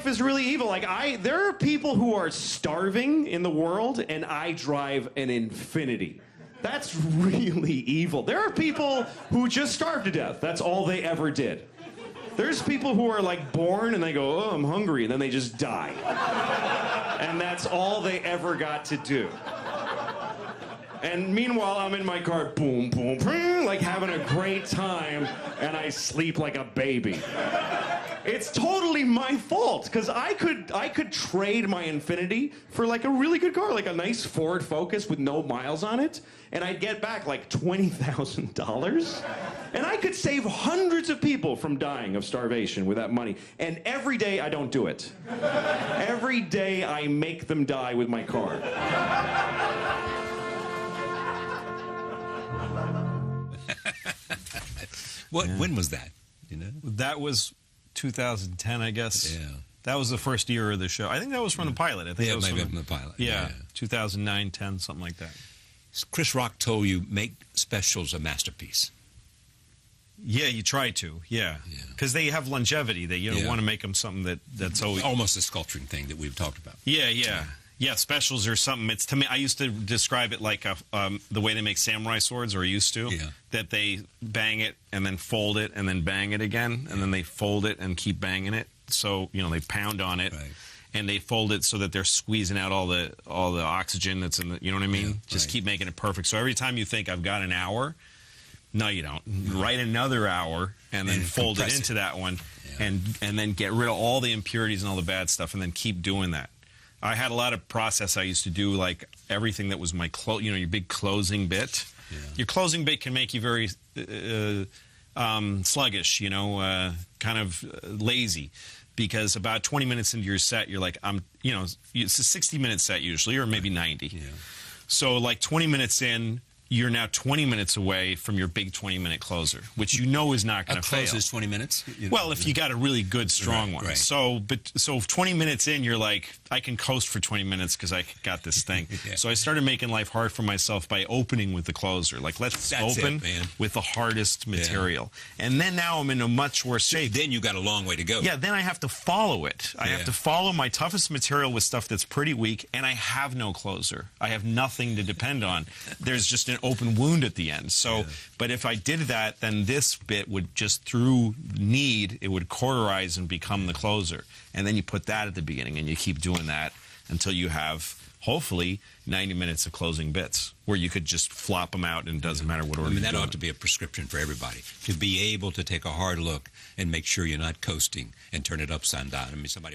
life is really evil. Like, there are people who are starving in the world, and I drive an Infiniti. That's really evil. There are people who just starve to death. That's all they ever did. There's people who are like born and they go, oh, I'm hungry, and then they just die. And that's all they ever got to do. And meanwhile, I'm in my car, boom, boom, boom, like having a great time, and I sleep like a baby. It's totally my fault, because I could trade my Infiniti for like a really good car, like a nice Ford Focus with no miles on it, and I'd get back like $20,000. And I could save hundreds of people from dying of starvation with that money. And every day I don't do it. Every day I make them die with my car. When was that? You know, that was 2010, I guess. Yeah, that was the first year of the show. I think that was from the pilot. I think yeah, that was maybe from the pilot. Yeah, 2009, 10, something like that. Chris Rock told you make specials a masterpiece. Yeah, you try to. Yeah, because they have longevity. They want to make them something that's always almost a sculpturing thing that we've talked about. Yeah, specials are something. It's, to me, I used to describe it like the way they make samurai swords, or used to. Yeah. That they bang it and then fold it and then bang it again, and then they fold it and keep banging it. So they pound on it, right, and they fold it so that they're squeezing out all the oxygen that's in the. You know what I mean? Yeah, just right. keep making it perfect. So every time you think I've got an hour, no, you don't. Write another hour and then fold it into that one, and then get rid of all the impurities and all the bad stuff, and then keep doing that. I had a lot of process I used to do, like everything that was my your big closing bit. Yeah. Your closing bit can make you very sluggish, kind of lazy, because about 20 minutes into your set, you're like, it's a 60-minute set usually, or maybe 90. Yeah. So like 20 minutes in, you're now 20 minutes away from your big 20-minute closer, which is not going to fail. A close is 20 minutes? Well, if you got a really good, strong one. Right. So 20 minutes in, you're like, I can coast for 20 minutes because I got this thing. Yeah. So I started making life hard for myself by opening with the closer. Like, let's open with the hardest material. Yeah. And then now I'm in a much worse shape. Then you got a long way to go. Yeah, then I have to follow it. I have to follow my toughest material with stuff that's pretty weak, and I have no closer. I have nothing to depend on. There's just an open wound at the end. So, but if I did that, then this bit would just, through need, it would cauterize and become the closer. And then you put that at the beginning, and you keep doing that until you have, hopefully, 90 minutes of closing bits where you could just flop them out and it doesn't matter what order. I mean, that ought to be a prescription for everybody, to be able to take a hard look and make sure you're not coasting and turn it upside down. I mean, somebody